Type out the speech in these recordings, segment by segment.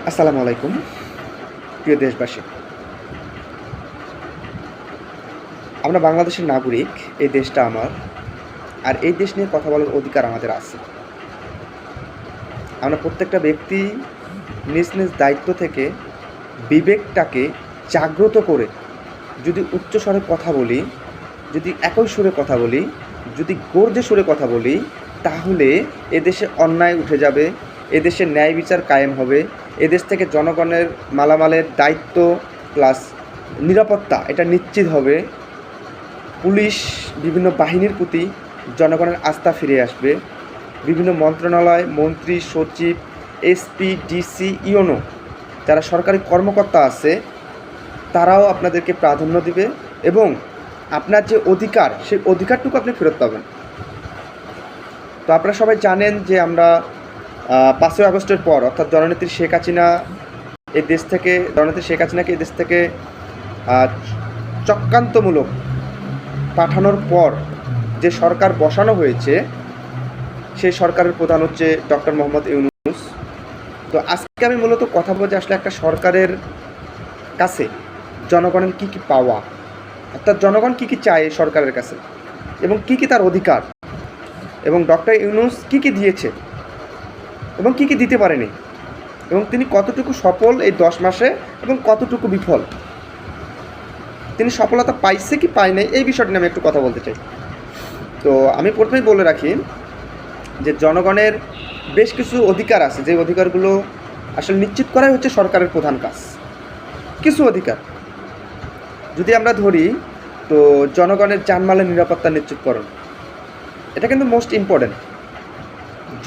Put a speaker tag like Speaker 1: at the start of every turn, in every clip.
Speaker 1: আসসালামু আলাইকুম প্রিয় দেশবাসী। আমরা বাংলাদেশের নাগরিক, এই দেশটা আমার, আর এই দেশ নিয়ে কথা বলার অধিকার আমাদের আছে। আমরা প্রত্যেকটা ব্যক্তি নিজ নিজ দায়িত্ব থেকে বিবেকটাকে জাগ্রত করে যদি উচ্চ স্বরে কথা বলি, যদি একই সুরে কথা বলি, যদি গর্জে সুরে কথা বলি, তাহলে এদেশে অন্যায় উঠে যাবে, এদেশে ন্যায় বিচার কায়েম হবে, এদেশ থেকে জনগণের মালামালের দায়িত্ব প্লাস নিরাপত্তা এটা নিশ্চিত হবে। পুলিশ বিভিন্ন বাহিনীর প্রতি জনগণের আস্থা ফিরে আসবে। বিভিন্ন মন্ত্রণালয়, মন্ত্রী, সচিব, এসপি, ডিসি, ইওনো যারা সরকারি কর্মকর্তা আছে তারাও আপনাদেরকে প্রাধান্য দিবে এবং আপনার যে অধিকার সেই অধিকারটুকু আপনি ফেরত পাবেন। তো আপনারা সবাই জানেন যে আমরা 5ই আগস্টের পর অর্থাৎ জননেত্রী শেখ হাসিনাকে এই দেশ থেকে চক্রান্তমূলক পাঠানোর পর যে সরকার বসানো হয়েছে সেই সরকারের প্রধান হচ্ছে ডক্টর মোহাম্মদ ইউনূস। তো আজকে আমি মূলত কথা বলতে আসলে একটা সরকারের কাছে জনগণের কী কী পাওয়া, অর্থাৎ জনগণ কী কী চায় সরকারের কাছে এবং কী কী তার অধিকার, এবং ডক্টর ইউনূস কী কী দিয়েছে এবং কী কী দিতে পারেনি, এবং তিনি কতটুকু সফল এই 10 মাসে এবং কতটুকু বিফল, তিনি সফলতা পাইছে কি পায় নাই, এই বিষয়টা নিয়ে আমি একটু কথা বলতে চাই। তো আমি প্রথমেই বলে রাখি যে জনগণের বেশ কিছু অধিকার আছে, যে অধিকারগুলো আসলে নিশ্চিত করাই হচ্ছে সরকারের প্রধান কাজ। কিছু অধিকার যদি আমরা ধরি, তো জনগণের জানমালের নিরাপত্তা নিশ্চিতকরণ, এটা কিন্তু মোস্ট ইম্পর্ট্যান্ট।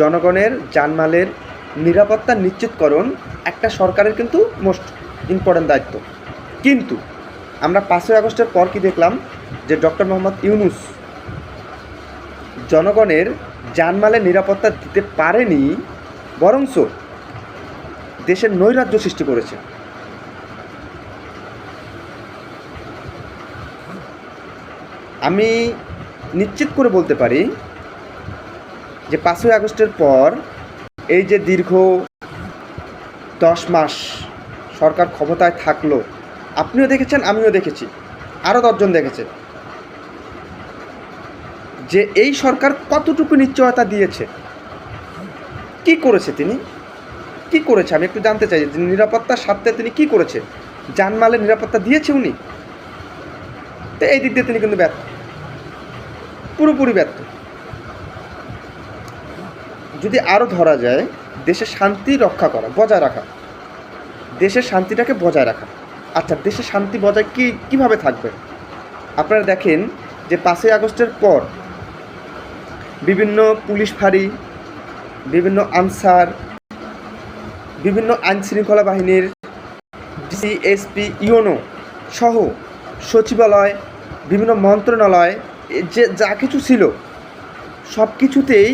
Speaker 1: জনগণের জানমালের নিরাপত্তা নিশ্চিতকরণ একটা সরকারের কিন্তু মোস্ট ইম্পর্ট্যান্ট দায়িত্ব। কিন্তু আমরা 5ই আগস্টের পর কি দেখলাম, যে ডক্টর মোহাম্মদ ইউনূস জনগণের জানমালের নিরাপত্তা দিতে পারেনি, বরঞ্চ দেশের নৈরাজ্য সৃষ্টি করেছে। আমি নিশ্চিত করে বলতে পারি যে 5ই আগস্টের পর এই যে দীর্ঘ 10 মাস সরকার ক্ষমতায় থাকলো, আপনিও দেখেছেন, আমিও দেখেছি, আরও 10 জন দেখেছে, যে এই সরকার কতটুকু নিশ্চয়তা দিয়েছে, কি করেছে, তিনি কি করেছে আমি একটু জানতে চাই। যে নিরাপত্তার স্বার্থে তিনি কি করেছে, জানমালের নিরাপত্তা দিয়েছে উনি, তো এই দিক দিয়ে তিনি কিন্তু ব্যর্থ, পুরোপুরি ব্যর্থ। যদি আরও ধরা যায়, দেশের শান্তি রক্ষা করা, বজায় রাখা, দেশের শান্তিটাকে বজায় রাখা। আচ্ছা, দেশের শান্তি বজায় কীভাবে থাকবে? আপনারা দেখেন যে 5ই আগস্টের পর বিভিন্ন পুলিশ ফাঁড়ি, বিভিন্ন আনসার, বিভিন্ন আইনশৃঙ্খলা বাহিনীর ডিসি, এসপি, ইওনো সহ সচিবালয়, বিভিন্ন মন্ত্রণালয়, যে যা কিছু ছিল সব কিছুতেই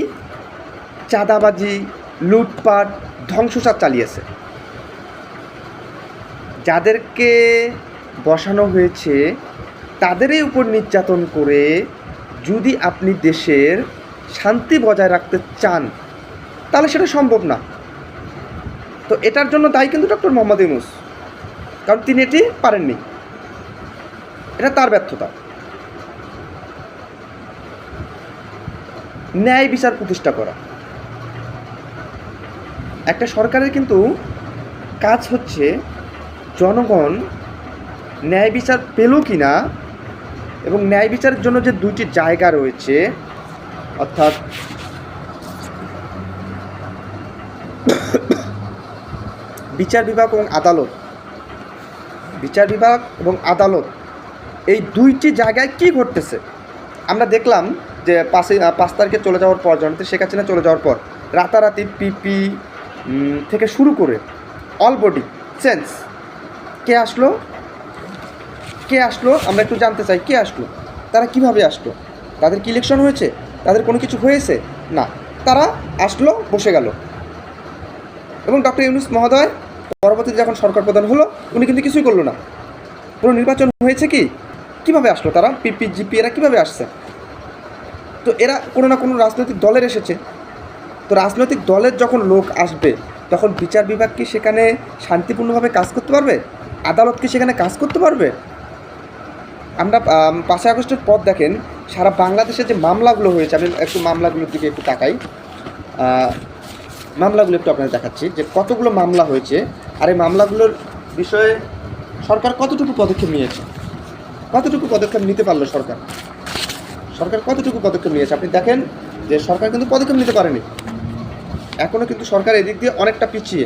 Speaker 1: চাঁদাবাজি, লুটপাট, ধ্বংসসাৎ চালিয়েছে। যাদেরকে বসানো হয়েছে তাদেরই উপর নির্যাতন করে যদি আপনি দেশের শান্তি বজায় রাখতে চান তাহলে সেটা সম্ভব না। তো এটার জন্য দায়ী কিন্তু ডক্টর মোহাম্মদ ইউনূস, কারণ তিনি এটি পারেননি, এটা তার ব্যর্থতা। ন্যায় বিচার প্রতিষ্ঠা করা একটা সরকারের কিন্তু কাজ হচ্ছে জনগণ ন্যায় বিচার পেল কি না, এবং ন্যায় বিচারের জন্য যে 2টি জায়গা রয়েছে, অর্থাৎ বিচার বিভাগ এবং আদালত, এই 2টি জায়গায় কি ঘটতেছে আমরা দেখলাম। যে 5 তারিখে চলে যাওয়ার পর, জননেত্রী শেখ হাসিনা চলে যাওয়ার পর রাতারাতি পিপি থেকে শুরু করে অল বডি চেঞ্জ। কে আসলো আমরা একটু জানতে চাই। কে আসলো? তারা কিভাবে আসলো? তাদের কি ইলেকশন হয়েছে? তাদের কোনো কিছু হয়েছে? না, তারা আসলো, বসে গেল। এবং ডক্টর ইউনূস মহোদয় পরবর্তীতে যখন সরকার প্রধান হলো, উনি কিন্তু কিছুই করলো না। কোনো নির্বাচন হয়েছে কি? কিভাবে আসলো তারা? পিপি, জিপি এরা কীভাবে আসছে? তো এরা কোনো না কোনো রাজনৈতিক দলের এসেছে। তো রাজনৈতিক দলের যখন লোক আসবে তখন বিচার বিভাগ কি সেখানে শান্তিপূর্ণভাবে কাজ করতে পারবে? আদালত কি সেখানে কাজ করতে পারবে? আমরা 5ই আগস্টের পর দেখেন সারা বাংলাদেশে যে মামলাগুলো হয়েছে, আমি একটু মামলাগুলোর দিকে একটু তাকাই। মামলাগুলো একটু আপনাদের দেখাচ্ছি যে কতগুলো মামলা হয়েছে, আর এই মামলাগুলোর বিষয়ে সরকার কতটুকু পদক্ষেপ নিয়েছে, কতটুকু পদক্ষেপ নিতে পারলো সরকার কতটুকু পদক্ষেপ নিয়েছে। আপনি দেখেন যে সরকার কিন্তু পদক্ষেপ নিতে পারেনি, এখনও কিন্তু সরকার এদিক দিয়ে অনেকটা পিছিয়ে।